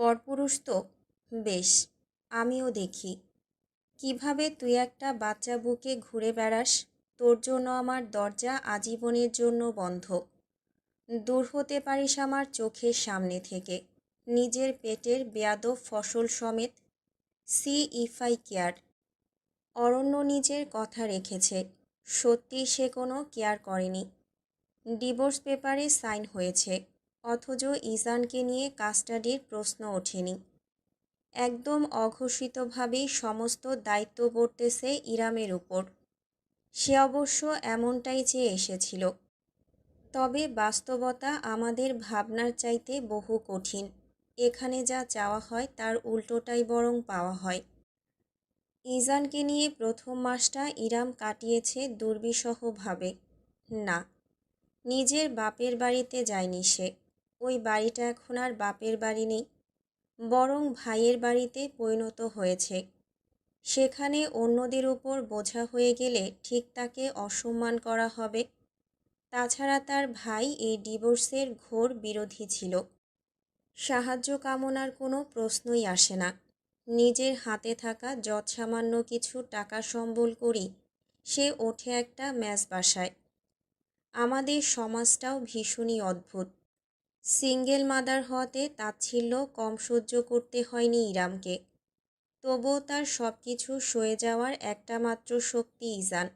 পরপুরুষ তো বেশ, আমিও দেখি কিভাবে তুই একটা বাচ্চা বুকে ঘুরে বেড়াস। তোর জন্য আমার দরজা আজীবনের জন্য বন্ধ। দূর হতে পারিস আমার চোখের সামনে থেকে, নিজের পেটের বেয়াদব ফসল সমেত। See if I care. অরণ্য নিজের কথা রেখেছে, সত্যি সে কোনো কেয়ার করেনি। ডিভোর্স পেপারে সাইন হয়েছে, অথচ ইজানকে নিয়ে কাস্টাডির প্রশ্ন ওঠেনি। একদম অঘোষিতভাবেই সমস্ত দায়িত্ব পড়তেছে ইরামের উপর। সে অবশ্য এমনটাই চেয়ে এসেছিল। তবে বাস্তবতা আমাদের ভাবনার চাইতে বহু কঠিন। এখানে যা চাওয়া হয় তার উল্টোটাই বরং পাওয়া হয়। ইজানকে নিয়ে প্রথম মাসটা ইরাম কাটিয়েছে দুর্বিষহভাবে। না, নিজের বাপের বাড়িতে যায়নি সে। ওই বাড়িটা এখন আর বাপের বাড়ি নেই, বরং ভাইয়ের বাড়িতে পরিণত হয়েছে। সেখানে অন্যদের উপর বোঝা হয়ে গেলে ঠিক তাকে অসম্মান করা হবে। তাছাড়া তার ভাই এই ডিভোর্সের ঘোর বিরোধী ছিল। সাহায্য কামনার কোনো প্রশ্নই আসে না। নিজের হাতে থাকা যৎসামান্য কিছু টাকা সম্বল করি সে ওঠে একটা ম্যাচ বাসায়। আমাদের সমাজটাও ভীষণই অদ্ভুত। সিঙ্গেল মাদার হওয়াতে তাচ্ছিল্য কম সহ্য করতে হয়নি ইরামকে। তবুও তার সব কিছু সয়ে যাওয়ার একটা মাত্র শক্তি ইজান।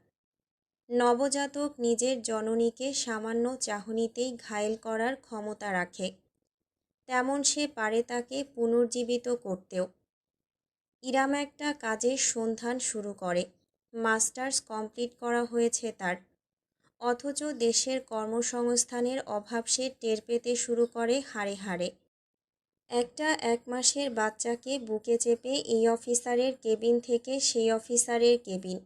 নবজাতক নিজের জননীকে সামান্য চাহনিতেই ঘায়েল করার ক্ষমতা রাখে, তেমন সে পারে তাকে পুনর্জীবিত করতেও। ইরাম একটা কাজের সন্ধান শুরু করে। মাস্টার্স কমপ্লিট করা হয়েছে তার, অথচ দেশের কর্মসংস্থানের অভাব সে টের পেতে শুরু করে হাড়ে হাড়ে। একটা 1 মাসের বাচ্চাকে বুকে চেপে এই অফিসারের কেবিন থেকে সেই অফিসারের কেবিন,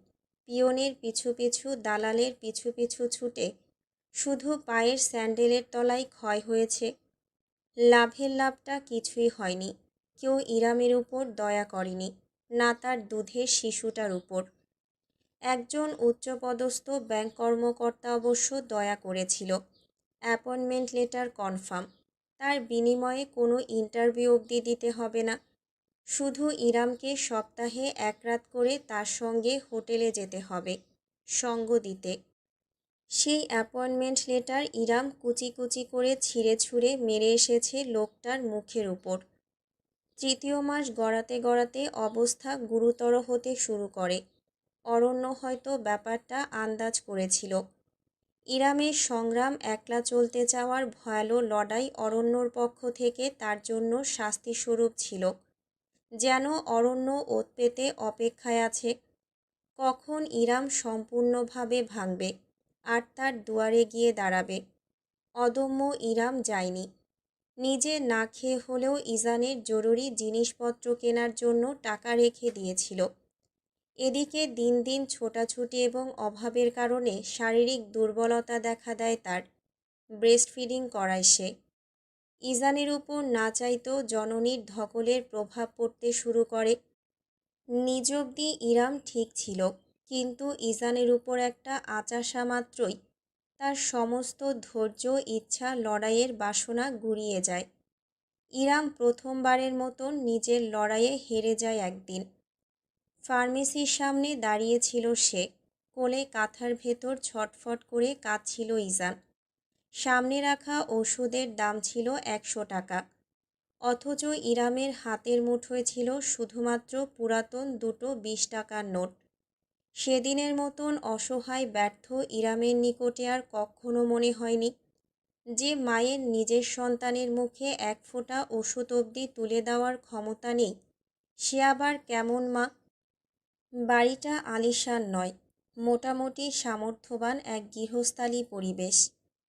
পিয়নের পিছু পিছু, দালালের পিছু পিছু ছুটে শুধু পায়ের স্যান্ডেলের তলায় ক্ষয় হয়েছে। লাভের লাভটা কিছুই হয়নি। কেউ ইরামের উপর দয়া করেনি, না তার দুধের শিশুটার উপর। একজন উচ্চপদস্থ ব্যাংক কর্মকর্তা অবশ্য দয়া করেছিল। অ্যাপয়েন্টমেন্ট লেটার কনফার্ম, তার বিনিময়ে কোনো ইন্টারভিউ অবধি দিতে হবে না। শুধু ইরামকে সপ্তাহে 1 রাত করে তার সঙ্গে হোটেলে যেতে হবে, সঙ্গ দিতে। সেই অ্যাপয়েন্টমেন্ট লেটার ইরাম কুচি কুচি করে ছিঁড়ে ছুঁড়ে মেরে এসেছে লোকটার মুখের উপর। 3য় মাস গড়াতে গড়াতে অবস্থা গুরুতর হতে শুরু করে। অরণ্য হয়তো ব্যাপারটা আন্দাজ করেছিল। ইরামের সংগ্রাম একলা চলতে চাওয়ার ভয়ালো লড়াই অরণ্যর পক্ষ থেকে তার জন্য শাস্তিস্বরূপ ছিল। যেন অরণ্য ওত পেতে অপেক্ষায় আছে, কখন ইরাম সম্পূর্ণভাবে ভাঙবে আর তার দুয়ারে গিয়ে দাঁড়াবে। অদম্য ইরাম যায়নি। নিজে না খেয়ে হলেও ইজানের জরুরি জিনিসপত্র কেনার জন্য টাকা রেখে দিয়েছিল। এদিকে দিন দিন ছোটাছুটি এবং অভাবের কারণে শারীরিক দুর্বলতা দেখা দেয় তার। ব্রেস্ট ফিডিং করায় সে। ইজানের উপর না চাইতেও জননীর ধকলের প্রভাব পড়তে শুরু করে। নিজ অবধি ইরাম ঠিক ছিল, কিন্তু ইজানের উপর একটা আঁচাশা মাত্রই তার সমস্ত ধৈর্য, ইচ্ছা, লড়াইয়ের বাসনা গুঁড়িয়ে যায়। ইরাম প্রথমবারের মতন নিজের লড়াইয়ে হেরে যায় একদিন। ফার্মেসির সামনে দাঁড়িয়েছিল সে, কোলে কাঁথার ভেতর ছটফট করে কাঁদছিল ইজান। সামনে রাখা ওষুধের দাম ছিল 100 টাকা, অথচ ইরামের হাতের মুঠোয় ছিল শুধুমাত্র পুরাতন দুটো 20 টাকার নোট। সেদিনের মতন অসহায় ব্যর্থ ইরামের নিকটে আর কখনো মনে হয়নি যে মায়ের নিজের সন্তানের মুখে 1 ফোঁটা ওষুধ অবধি তুলে দেওয়ার ক্ষমতা নেই, সে আবার কেমন মা। বাড়িটা আলিশান নয়, মোটামুটি সামর্থ্যবান এক গৃহস্থালী পরিবেশ।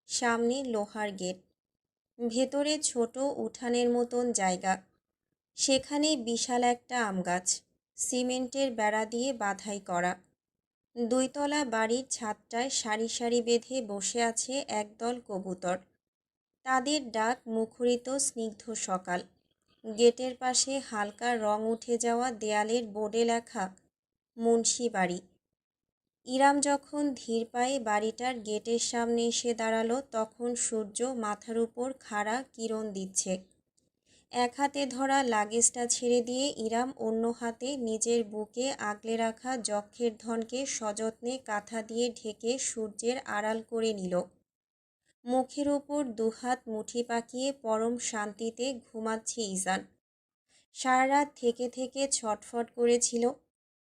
সামনে লোহার গেট, ভেতরে ছোট উঠানের মতন জায়গা। সেখানে বিশাল একটা আম গাছ, সিমেন্টের বেড়া দিয়ে বাঁধাই করা। 2 তলা বাড়ির ছাদটায় সারি সারি বেঁধে বসে আছে একদল কবুতর। তাদের ডাক মুখরিত স্নিগ্ধ সকাল। গেটের পাশে হালকা রং উঠে যাওয়া দেয়ালের বোর্ডে লেখা মুন্সি বাড়ি। ইরাম যখন ধীর পায়ে বাড়িটার গেটের সামনে এসে দাঁড়ালো, তখন সূর্য মাথার উপর খাড়া কিরণ দিচ্ছে। এক হাতে ধরা লাগেজটা ছেড়ে দিয়ে ইরাম অন্য হাতে নিজের বুকে আগলে রাখা যক্ষের ধনকে সযত্নে কাঁথা দিয়ে ঢেকে সূর্যের আড়াল করে নিল। মুখের ওপর দুহাত মুঠি পাকিয়ে পরম শান্তিতে ঘুমাচ্ছে ইজান। সারা রাত থেকে থেকে ছটফট করেছিল।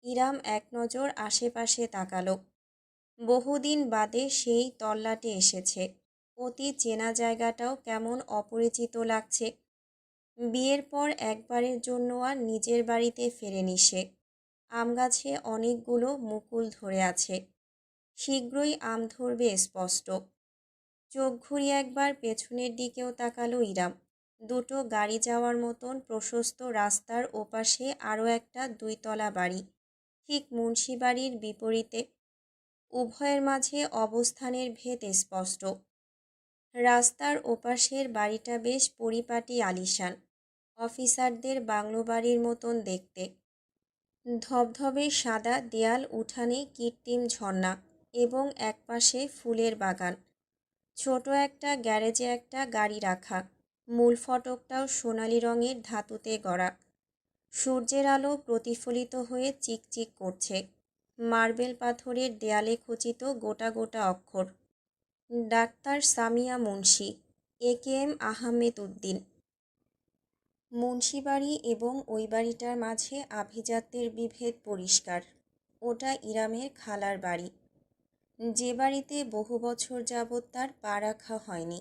ইরাম এক নজর আশেপাশে তাকালো। বহুদিন বাদে সেই তল্লাটে এসেছে। অতি চেনা জায়গাটাও কেমন অপরিচিত লাগছে। বিয়ের পর একবারের জন্য আর নিজের বাড়িতে ফেরেনি সে। আম গাছে অনেকগুলো মুকুল ধরে আছে। শীঘ্রই আম ধরবে স্পষ্ট। চোখ ঘুরিয়ে একবার পেছনের দিকেও তাকালো ইরাম। দুটো গাড়ি যাওয়ার মতন প্রশস্ত রাস্তার ওপাশে আরও একটা 2 তলা বাড়ি, ঠিক মুন্সিবাড়ির বিপরীতে। উভয়ের মাঝে অবস্থানের ভেদ স্পষ্ট। রাস্তার ওপাশের বাড়িটা বেশ পরিপাটি আলিশান, অফিসারদের বাংলো বাড়ির মতন দেখতে। ধবধবে সাদা দেয়াল, উঠানে কৃত্রিম ঝর্ণা এবং একপাশে ফুলের বাগান। ছোট একটা গ্যারেজে একটা গাড়ি রাখা। মূল ফটকটাও সোনালি রঙের ধাতুতে গড়া। সূর্যের আলো প্রতিফলিত হয়ে চিকচিক করছে। মার্বেল পাথরের দেয়ালে খচিত গোটা গোটা অক্ষর। Doctor Samia Munshi, AKM Ahmed Uddin. মুন্সিবাড়ি এবং ওই বাড়িটার মাঝে আভিজাত্যের বিভেদ পরিষ্কার। ওটা ইরামের খালার বাড়ি, যে বাড়িতে বহু বছর যাবৎ তার পা রাখা হয়নি।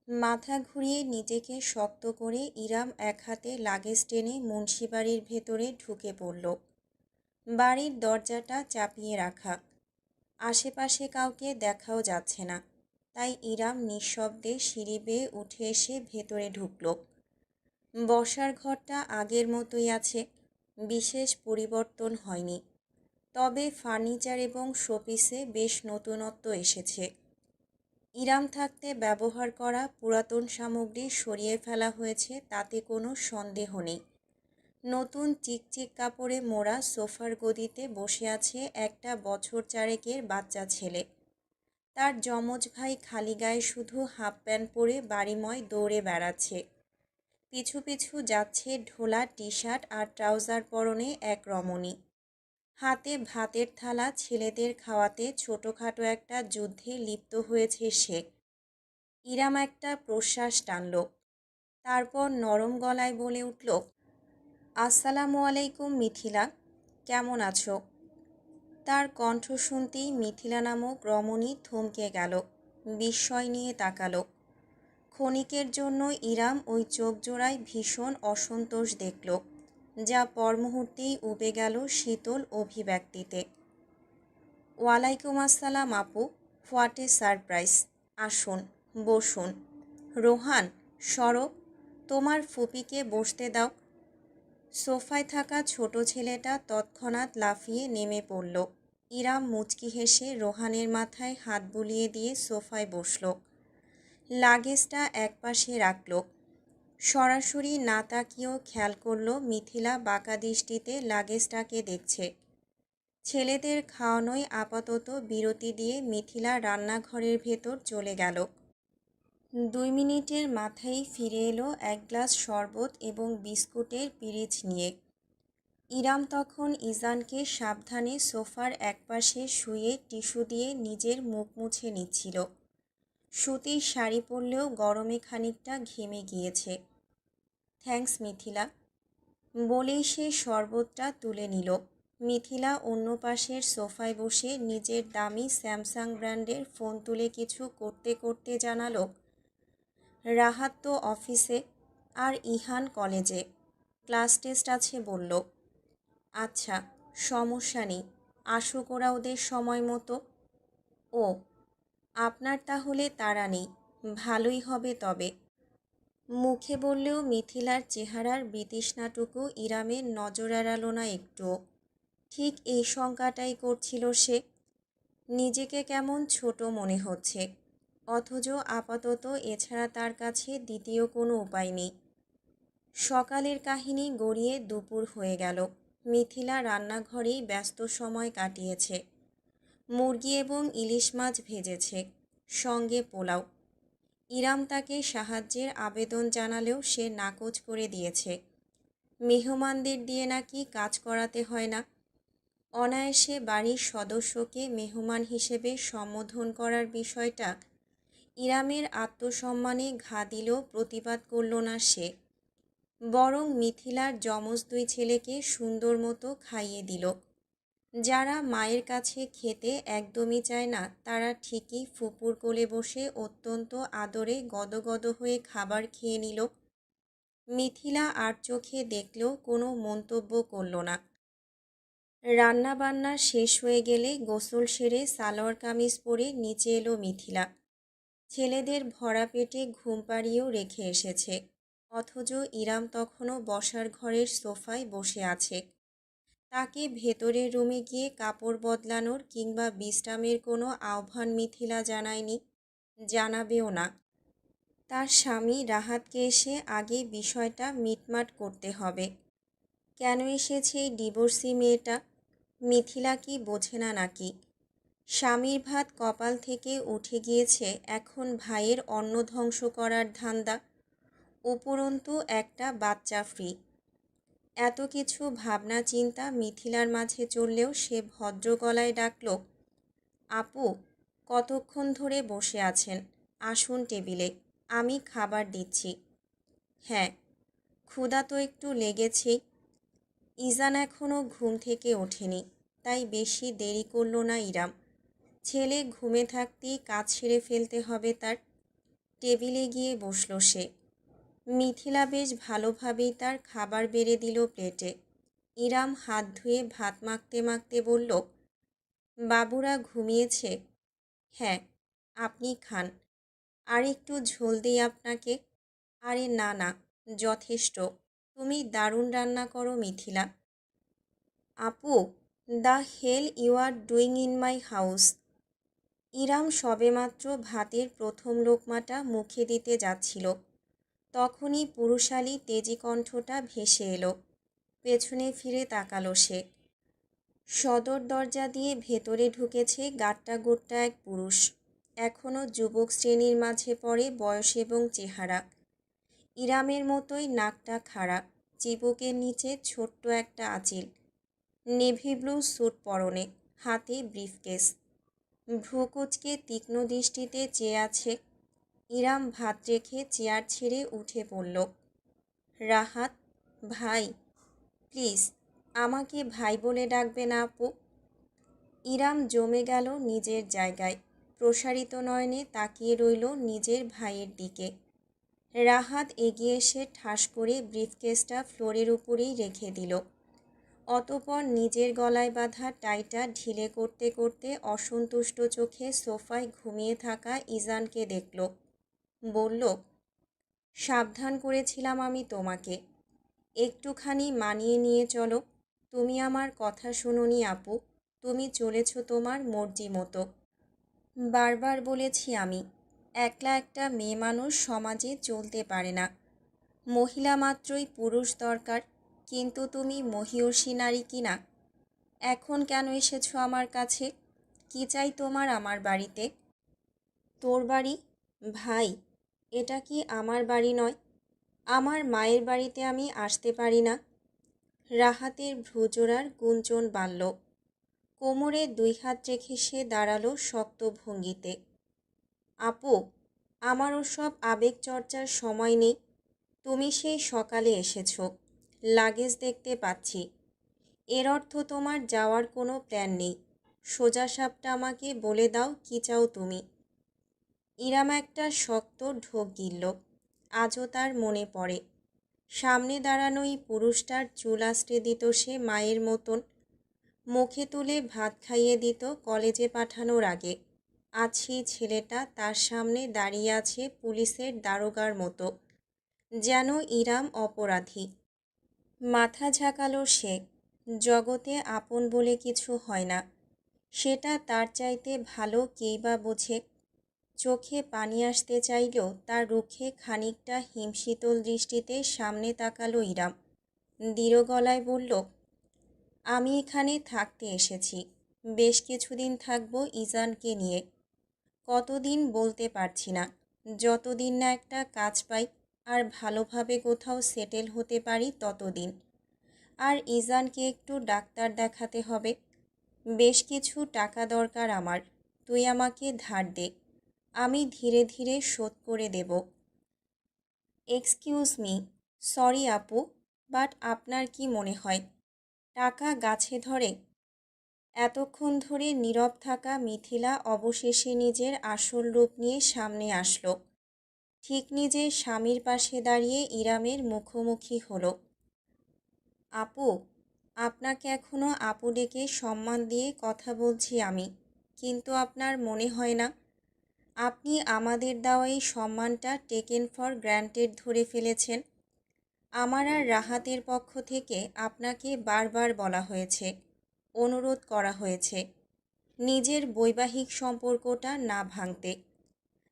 মাথা ঘুরিয়ে নিজেকে শক্ত করে ইরাম এক হাতে লাগেজ টেনে মুন্সিবাড়ির ভেতরে ঢুকে পড়ল। বাড়ির দরজাটা চাপিয়ে রাখা। আশেপাশে কাউকে দেখাও যাচ্ছে না, তাই ইরাম নিঃশব্দে সিঁড়ি বেয়ে উঠে এসে ভেতরে ঢুকল। বসার ঘরটা আগের মতোই আছে, বিশেষ পরিবর্তন হয়নি। তবে ফার্নিচার এবং শোপিসে বেশ নতুনত্ব এসেছে। ইরাম থাকতে ব্যবহার করা পুরাতন সামগ্রী সরিয়ে ফেলা হয়েছে, তাতে কোনো সন্দেহ নেই। নতুন চিকচিক কাপড়ে মোড়া সোফার গদিতে বসে আছে একটা বছর চারেকের বাচ্চা ছেলে। তার যমজ ভাই খালি গায়ে শুধু হাফ প্যান্ট পরে বাড়িময় দৌড়ে বেড়াচ্ছে। পিছু পিছু যাচ্ছে ঢোলা টি-শার্ট আর ট্রাউজার পরনে এক রমণী। হাতে ভাতের থালা, ছেলেদের খাওয়াতে ছোটোখাটো একটা যুদ্ধে লিপ্ত হয়েছে সে। ইরাম একটা প্রশ্বাস টানল। তারপর নরম গলায় বলে উঠল, আসসালামু আলাইকুম মিথিলা, কেমন আছো? তার কণ্ঠ শুনতেই মিথিলা নামক রমণী থমকে গেল, বিস্ময় নিয়ে তাকালো। ক্ষণিকের জন্য ইরাম ওই চোখ জোড়ায় ভীষণ অসন্তোষ দেখল, যা পর মুহূর্তেই উবে গেল শীতল অভিব্যক্তিতে। ওয়ালাইকুম আসসালাম আপু, হোয়াট এ সারপ্রাইজ। আসুন, বসুন। রোহান, সরো, তোমার ফুপিকে বসতে দাও। সোফায় থাকা ছোট ছেলেটা তৎক্ষণাৎ লাফিয়ে নেমে পড়ল। ইরাম মুচকি হেসে রোহানের মাথায় হাত বুলিয়ে দিয়ে সোফায় বসল। লাগেজটা একপাশে রাখল। সরাসরি না তাকিয়েও খেয়াল করল মিথিলা বাঁকা দৃষ্টিতে লাগেজটাকে দেখছে। ছেলেদের খাওয়ানোয় আপাতত বিরতি দিয়ে মিথিলা রান্নাঘরের ভেতর চলে গেল। 2 মিনিটের মাথায় ফিরে এলো এক গ্লাস শরবত এবং বিস্কুটের পিরিচ নিয়ে। ইরাম তখন ইজানকে সাবধানে সোফার একপাশে শুয়ে টিস্যু দিয়ে নিজের মুখ মুছে নিচ্ছিল। সুতির শাড়ি পরলেও গরমে খানিকটা ঘেমে গিয়েছে। থ্যাঙ্কস মিথিলা, বলেই সে শরবতটা তুলে নিল। মিথিলা অন্য পাশের সোফায় বসে নিজের দামি স্যামসাং ব্র্যান্ডের ফোন তুলে কিছু করতে করতে জানালো, রাহাত তো অফিসে আর ইহান কলেজে, ক্লাস টেস্ট আছে বলল। আচ্ছা, সমস্যা নেই, আসুক ওরা ওদের সময় মতো। ও, আপনার তাহলে তাড়া নেই, ভালোই হবে তবে। মুখে বললেও মিথিলার চেহারার বিতৃষ্ণাটুকু ইরামের নজর এড়ালো না একটুও। ঠিক এই শঙ্কাটাই করছিল সে। নিজেকে কেমন ছোট মনে হচ্ছে, অথচ আপাতত এছাড়া তার কাছে দ্বিতীয় কোনো উপায় নেই। সকালের কাহিনী গড়িয়ে দুপুর হয়ে গেল। মিথিলা রান্নাঘরেই ব্যস্ত সময় কাটিয়েছে। মুরগি এবং ইলিশ মাছ ভেজেছে, সঙ্গে পোলাও। ইরাম তাকে সাহায্যের আবেদন জানালেও সে নাকচ করে দিয়েছে। মেহমানদের দিয়ে নাকি কাজ করাতে হয় না। অনায়াসে বাড়ির সদস্যকে মেহমান হিসেবে সম্বোধন করার বিষয়টা ইরামের আত্মসম্মানে ঘা দিলেও প্রতিবাদ করল না সে, বরং মিথিলার যমজ দুই ছেলেকে সুন্দর মতো খাইয়ে দিল। যারা মায়ের কাছে খেতে একদমই চায় না তারা ঠিকই ফুপুর কোলে বসে অত্যন্ত আদরে গদগদ হয়ে খাবার খেয়ে নিল। মিথিলা আর চোখে দেখলেও কোনো মন্তব্য করল না। রান্নাবান্না শেষ হয়ে গেলে গোসল সেরে সালোয়ার কামিজ পরে নিচে এলো মিথিলা। ছেলেদের ভরা পেটে ঘুম পাড়িয়েও রেখে এসেছে, অথচ ইরাম তখনও বসার ঘরের সোফায় বসে আছে। তাকে ভেতরের রুমে গিয়ে কাপড় বদলানোর কিংবা বিশ্রামের কোনো আহ্বান মিথিলা জানায়নি, জানাবেও না। তার স্বামী রাহাতকে এসে আগে বিষয়টা মিটমাট করতে হবে। কেন এসেছে এই ডিভোর্সি মেয়েটা? মিথিলা কি বোঝে না নাকি? স্বামীর ভাত কপাল থেকে উঠে গিয়েছে, এখন ভাইয়ের অন্ন ধ্বংস করার ধান্দা, উপরন্তু একটা বাচ্চা ফ্রি। এত কিছু ভাবনা চিন্তা মিথিলার মাঝে চললেও সে ভদ্র গলায় ডাকল, আপু, কতক্ষণ ধরে বসে আছেন? আসুন টেবিলে, আমি খাবার দিচ্ছি। হ্যাঁ, ক্ষুধা তো একটু লেগেছেই। ইজান এখনও ঘুম থেকে ওঠেনি, তাই বেশি দেরি করল না ইরাম। ছেলে ঘুমে থাকতেই কাজ সেরে ফেলতে হবে তার। টেবিলে গিয়ে বসল সে। মিথিলা বেশ ভালোভাবেই তার খাবার বেড়ে দিল প্লেটে। ইরাম হাত ধুয়ে ভাত মাখতে মাখতে বলল, বাবুরা ঘুমিয়েছে? হ্যাঁ, আপনি খান। আর একটু ঝোল দিই আপনাকে? আরে না না, যথেষ্ট। তুমি দারুণ রান্না করো মিথিলা। আপু, the hell you are doing in my house? Iram সবেমাত্র ভাতের প্রথম লোকমাটা মুখে দিতে যাচ্ছিল, তখনই পুরুষালী তেজি কণ্ঠটা ভেসে এলো। পেছনে ফিরে তাকালো সে। সদর দরজা দিয়ে ভেতরে ঢুকেছে গাট্টা গোট্টা এক পুরুষ। এখনও যুবক শ্রেণীর মাঝে পড়ে বয়স এবং চেহারা। ইরামের মতোই নাকটা খাড়া, চিবুকের নিচে ছোট্ট একটা আঁচিল, নেভি ব্লু স্যুট পরনে, হাতে ব্রিফকেস। ভ্রুকুচকে তীক্ষ্ণ দৃষ্টিতে চেয়ে আছে। ইরাম ভাত রেখে চেয়ার ছেড়ে উঠে পড়ল। রাহাত, ভাই, প্লিজ আমাকে ভাই বলে ডাকবে না আপু? ইরাম জমে গেল নিজের জায়গায়, প্রসারিত নয়নে তাকিয়ে রইল নিজের ভাইয়ের দিকে। রাহাত এগিয়ে এসে ঠাস করে ব্রিফকেসটা ফ্লোরের উপরেই রেখে দিল। অতঃপর নিজের গলায় বাঁধা টাইটা ঢিলে করতে করতে অসন্তুষ্ট চোখে সোফায় ঘুমিয়ে থাকা ইজানকে দেখল। বলল, সাবধান করেছিলাম আমি তোমাকে, একটুখানি মানিয়ে নিয়ে চলো। তুমি আমার কথা শুনোনি আপু, তুমি চলেছ তোমার মর্জি মতো। বারবার বলেছি আমি, একলা একটা মেয়ে মানুষ সমাজে চলতে পারে না, মহিলা মাত্রই পুরুষ দরকার। কিন্তু তুমি মহীয়সী নারী কিনা? এখন কেন এসেছো আমার কাছে? কি চাই তোমার আমার বাড়িতে? তোর বাড়ি? ভাই, এটা কি আমার বাড়ি নয়? আমার মায়ের বাড়িতে আমি আসতে পারি না? রাহাতের ভ্রুজোড়ার গুঞ্জন বাড়ল। কোমরে দুই হাত রেখে সে দাঁড়ালো শক্ত ভঙ্গিতে। আপু, আমার ওসব আবেগ চর্চার সময় নেই। তুমি সেই সকালে এসেছো, লাগেজ দেখতে পাচ্ছি। এর অর্থ তোমার যাওয়ার কোনো প্ল্যান নেই। সোজাসাপটা আমাকে বলে দাও, কী চাও তুমি? ইরাম একটা শক্ত ঢোক গিলল। আজও তার মনে পড়ে, সামনে দাঁড়ানোই পুরুষটার চুল আঁচড়ে দিত সে মায়ের মতন, মুখে তুলে ভাত খাইয়ে দিত কলেজে পাঠানোর আগে। আজ সেই ছেলেটা তার সামনে দাঁড়িয়ে আছে পুলিশের দারোগার মতো, যেন ইরাম অপরাধী। মাথা ঝাঁকালো সে। জগতে আপন বলে কিছু হয় না, সেটা তার চাইতে ভালো কেই বা বোঝে। চোখে পানি আসতে চাইলেও তার রুখে খানিকটা হিমশীতল দৃষ্টিতে সামনে তাকালো ইরাম। দৃঢ় গলায় বলল, আমি এখানে থাকতে এসেছি, বেশ কিছুদিন থাকবো ইজানকে নিয়ে। কতদিন বলতে পারছি না। যতদিন না একটা কাজ পাই আর ভালোভাবে কোথাও সেটেল হতে পারি ততদিন। আর ইজানকে একটু ডাক্তার দেখাতে হবে। বেশ কিছু টাকা দরকার আমার। তুই আমাকে ধার দে, আমি ধীরে ধীরে শোধ করে দেব। এক্সকিউজ মি, সরি আপু, বাট আপনার কি মনে হয় টাকা গাছে ধরে? এতক্ষণ ধরে নীরব থাকা মিথিলা অবশেষে নিজের আসল রূপ নিয়ে সামনে আসলো। ঠিক নিজের স্বামীর পাশে দাঁড়িয়ে ইরামের মুখোমুখি হলো। আপু, আপনাকে এখনও আপু ডেকে সম্মান দিয়ে কথা বলছি আমি, কিন্তু আপনার মনে হয় না আপনি আমাদের দেওয়া এই সম্মানটা টেকেন ফর গ্র্যান্টেড ধরে ফেলেছেন? আমার আর রাহাতের পক্ষ থেকে আপনাকে বারবার বলা হয়েছে, অনুরোধ করা হয়েছে নিজের বৈবাহিক সম্পর্কটা না ভাঙতে।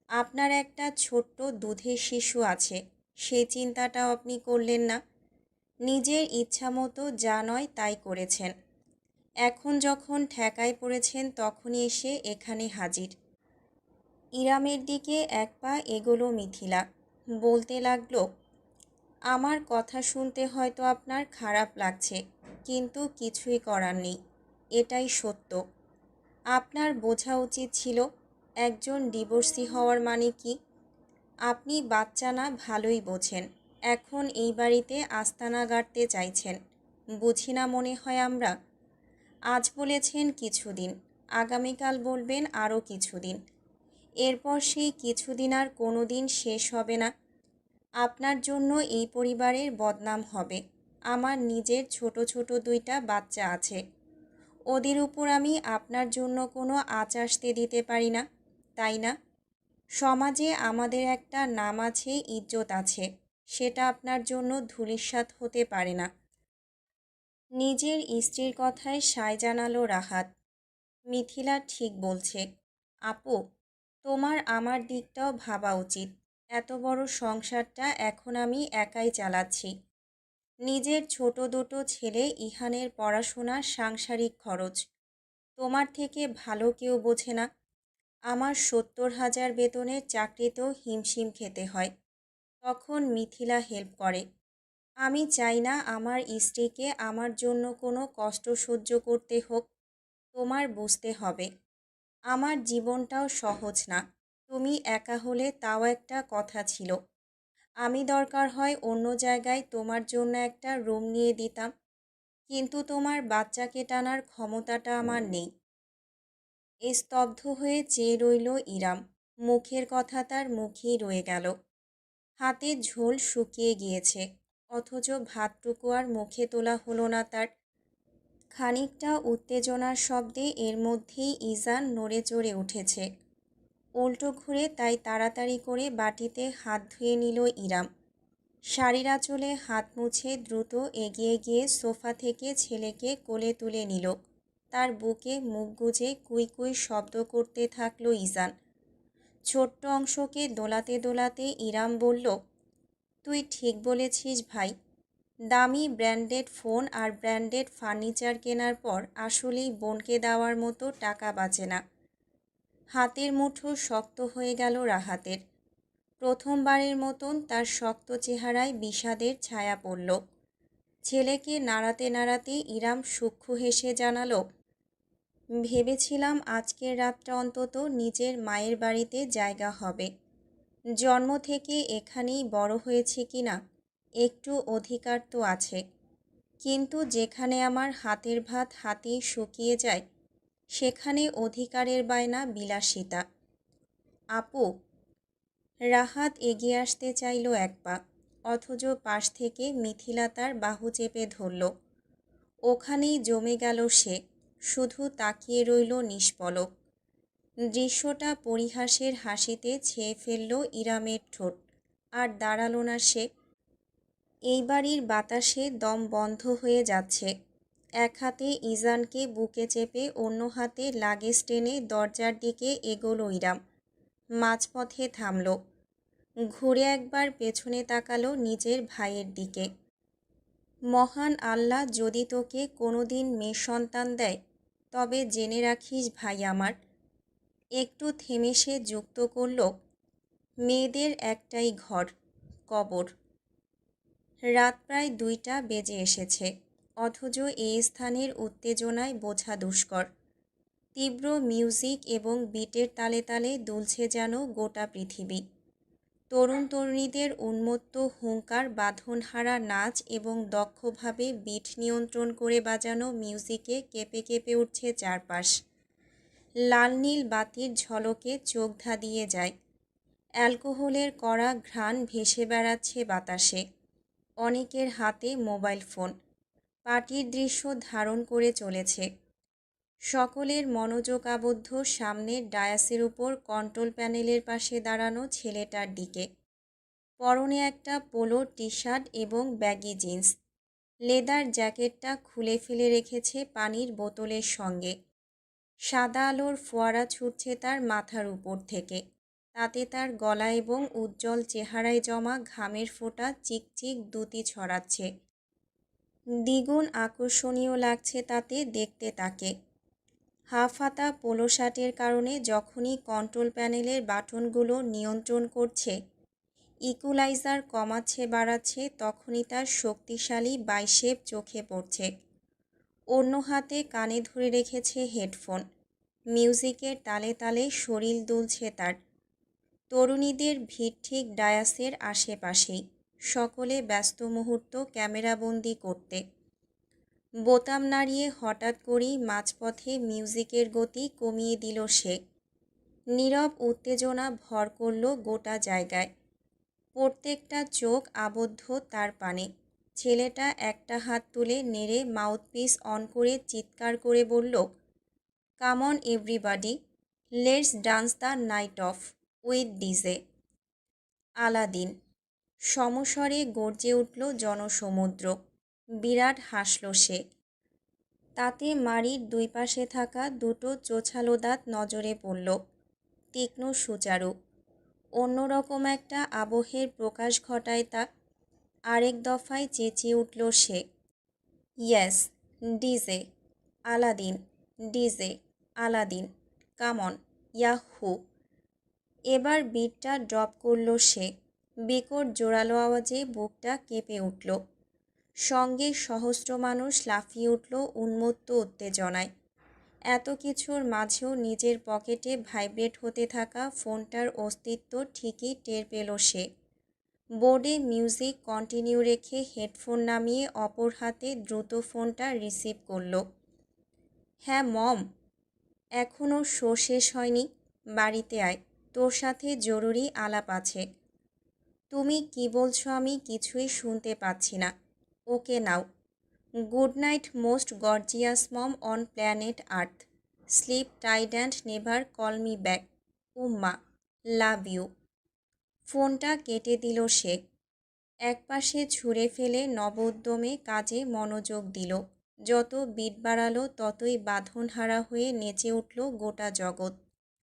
আপনার একটা ছোট্ট দুধের শিশু আছে, সেই চিন্তাটাও আপনি করলেন না। নিজের ইচ্ছামতো যা নয় তাই করেছেন। এখন যখন ঠেকায় পড়েছেন তখনই এসে এখানে হাজির। ইরামের দিকে এক পা এগোলো মিথিলা, বলতে লাগলো, আমার কথা শুনতে হয়তো আপনার খারাপ লাগছে, কিন্তু কিছুই করার নেই, এটাই সত্য। আপনার বোঝা উচিত ছিল একজন ডিভোর্সি হওয়ার মানে কি। আপনি বাচ্চা না ভালোই বোঝেন, এখন এই বাড়িতে আস্তানা গাড়তে চাইছেন। বুঝি না মনে হয় আমরা? আজ বলেছেন কিছুদিন, আগামীকাল বলবেন আরও কিছুদিন, এরপর সেই কিছুদিন আর কোনো দিন শেষ হবে না। আপনার জন্য এই পরিবারের বদনাম হবে। আমার নিজের ছোট ছোট দুইটা বাচ্চা আছে, ওদের উপর আমি আপনার জন্য কোনো আঁচ আসতে দিতে পারি না, তাই না? সমাজে আমাদের একটা নাম আছে, ইজ্জত আছে, সেটা আপনার জন্য ধূলিসাৎ হতে পারে না। নিজের স্ত্রীর কথায় সায় জানালো রাহাত। মিথিলা ঠিক বলছে। আপু, তোমার আমার দিকটাও ভাবা উচিত। এত বড় সংসারটা এখন আমি একাই চালাচ্ছি। নিজের ছোট দুটো ছেলে, ইহানের পড়াশোনা, সাংসারিক খরচ তোমার থেকে ভালো কেউ বোঝে না। আমার 70,000 বেতনের চাকরিতেও হিমশিম খেতে হয়, তখন মিথিলা হেল্প করে। আমি চাই না আমার স্ত্রীকে আমার জন্য কোনো কষ্ট সহ্য করতে হোক। তোমার বুঝতে হবে আমার জীবনটাও সহজ না। তুমি একা হলে তাও একটা কথা ছিল, আমি দরকার হয় অন্য জায়গায় তোমার জন্য একটা রুম নিয়ে দিতাম, কিন্তু তোমার বাচ্চাকে টানার ক্ষমতাটা আমার নেই। স্তব্ধ হয়ে চেয়ে রইল ইরাম। মুখের কথা তার মুখেই রয়ে গেল। হাতের ঝোল শুকিয়ে গিয়েছে, অথচ ভাতটুকু আর মুখে তোলা হলো না তার। খানিকটা উত্তেজনার শব্দে এর মধ্যেই ইজান নড়ে চড়ে উঠেছে। উল্টো ঘুরে তাই তাড়াতাড়ি করে বাটিতে হাত ধুয়ে নিল ইরাম। শাড়ির আঁচলে হাত মুছে দ্রুত এগিয়ে গিয়ে সোফা থেকে ছেলেকে কোলে তুলে নিল। তার বুকে মুখ গুজে কুই কুই শব্দ করতে থাকলো ইজান। ছোট্ট অংশকে দোলাতে দোলাতে ইরাম বলল, তুই ঠিক বলেছিস ভাই। দামি ব্র্যান্ডেড ফোন আর ব্র্যান্ডেড ফার্নিচার কেনার পর আসলেই বোনকে দেওয়ার মতো টাকা বাঁচে না। হাতের মুঠো শক্ত হয়ে গেল রাহাতের। প্রথমবারের মতন তার শক্ত চেহারায় বিষাদের ছায়া পড়ল। ছেলেকে নাড়াতে নাড়াতে ইরাম সূক্ষ্ম হেসে জানালো, ভেবেছিলাম আজকের রাতটা অন্তত নিজের মায়ের বাড়িতে জায়গা হবে। জন্ম থেকে এখানেই বড় হয়েছি কিনা একটু অধিকার তো আছে, কিন্তু যেখানে আমার হাতের ভাত হাতেই শুকিয়ে যায় সেখানে অধিকারের বায়না বিলাসিতা। আপু, রাহাত এগিয়ে আসতে চাইল এক পা, অথচ পাশ থেকে মিথিলা তার বাহু চেপে ধরল। ওখানেই জমে গেল সে, শুধু তাকিয়ে রইল নিষ্পলক। দৃশ্যটা পরিহাসের হাসিতে ছেয়ে ফেলল ইরামের ঠোঁট, আর দাঁড়াল না সে। এই বাড়ির বাতাসে দম বন্ধ হয়ে যাচ্ছে। এক হাতে ইজানকে বুকে চেপে অন্য হাতে লাগেজ টেনে দরজার দিকে এগোলো ইরাম। মাঝপথে থামল, ঘুরে একবার পেছনে তাকালো নিজের ভাইয়ের দিকে। মহান আল্লাহ যদি তোকে কোনোদিন মেয়ে সন্তান দেয়, তবে জেনে রাখিস ভাই আমার। একটু থেমে সে যুক্ত করল, মেয়েদের একটাই ঘর, কবর। রাত প্রায় 2টা বেজে এসেছে, অথচ এই স্থানের উত্তেজনায় বোঝা দুষ্কর। তীব্র মিউজিক এবং বিটের তালে তালে দুলছে যেন গোটা পৃথিবী। তরুণ তরুণীদের উন্মত্ত হুঙ্কার, বাঁধনহারা নাচ এবং দক্ষভাবে বিট নিয়ন্ত্রণ করে বাজানো মিউজিকে কেঁপে কেঁপে উঠছে চারপাশ। লাল নীল বাতির ঝলকে চোখ ধাঁধিয়ে যায়। অ্যালকোহলের কড়া ঘ্রাণ ভেসে বেড়াচ্ছে বাতাসে। অনেকের হাতে মোবাইল ফোন, পার্টির দৃশ্য ধারণ করে চলেছে। সকলের মনোযোগ আবদ্ধ সামনের ডায়াসের উপর কন্ট্রোল প্যানেলের পাশে দাঁড়ানো ছেলেটার দিকে। পরনে একটা পোলো টি শার্ট এবং ব্যাগি জিন্স। লেদার জ্যাকেটটা খুলে ফেলে রেখেছে পানির বোতলের সঙ্গে। সাদা আলোর ফোয়ারা ছুটছে তার মাথার উপর থেকে। তাতে তার গলা এবং উজ্জ্বল চেহারায় জমা ঘামের ফোঁটা চিকচিক দ্যুতি ছড়াচ্ছে। দ্বিগুণ আকর্ষণীয় লাগছে তাতে দেখতে তাকে। হাফ হাতা পোলো শার্টের কারণে যখনই কন্ট্রোল প্যানেলের বাটনগুলো নিয়ন্ত্রণ করছে, ইকুলাইজার কমাচ্ছে বাড়াচ্ছে, তখনই তার শক্তিশালী বাইসেপ চোখে পড়ছে। অন্য হাতে কানে ধরে রেখেছে হেডফোন। মিউজিকের তালে তালে শরীর দুলছে তার। তরুণীদের ভিড় ঠিক ডায়াসের আশেপাশেই, সকলে ব্যস্ত মুহূর্ত ক্যামেরাবন্দি করতে। বোতাম নাড়িয়ে হঠাৎ করেই মাঝপথে মিউজিকের গতি কমিয়ে দিল সে। নীরব উত্তেজনা ভর করল গোটা জায়গায়। প্রত্যেকটা চোখ আবদ্ধ তার পানে। ছেলেটা একটা হাত তুলে নেড়ে মাউথপিস অন করে চিৎকার করে বলল, come on everybody, let's dance the night off with DJ. Aladdin. সমস্বরে গর্জে উঠল জনসমুদ্র। বিরাট হাসল সে। তাতে মাড়ির দুই পাশে থাকা দুটো চোছালো দাঁত নজরে পড়ল, তীক্ষ্ণ সুচারু। অন্যরকম একটা আবহের প্রকাশ ঘটায় তা। আরেক দফায় চেঁচিয়ে উঠল সে, yes, DJ, Aladdin, DJ, Aladdin, come on, yahoo. এবার বিটটা ড্রপ করল সে। বিকট জোরালো আওয়াজে বুকটা কেঁপে উঠল। সঙ্গে সহস্র মানুষ লাফিয়ে উঠল উন্মত্ত উত্তেজনায়। এত কিছুর মাঝেও নিজের পকেটে ভাইব্রেট হতে থাকা ফোনটার অস্তিত্ব ঠিকই টের পেল সে। বোর্ডে মিউজিক কন্টিনিউ রেখে হেডফোন নামিয়ে অপর হাতে দ্রুত ফোনটা রিসিভ করল। হ্যাঁ মম, এখনও শো শেষ হয়নি, বাড়িতে আয়, তোর সাথে জরুরি আলাপ আছে। তুমি কি বলছো আমি কিছুই শুনতে পাচ্ছি না। Okay now. Good night most gorgeous mom on planet earth. Sleep tight and never call me back. উম্মা, লাভ ইউ। ফোনটা কেটে দিল সে। একপাশে ছুঁড়ে ফেলে নবোদ্যমে কাজে মনোযোগ দিল। যত বিট বাড়ালো ততই বাঁধনহারা হয়ে নেচে উঠল গোটা জগৎ।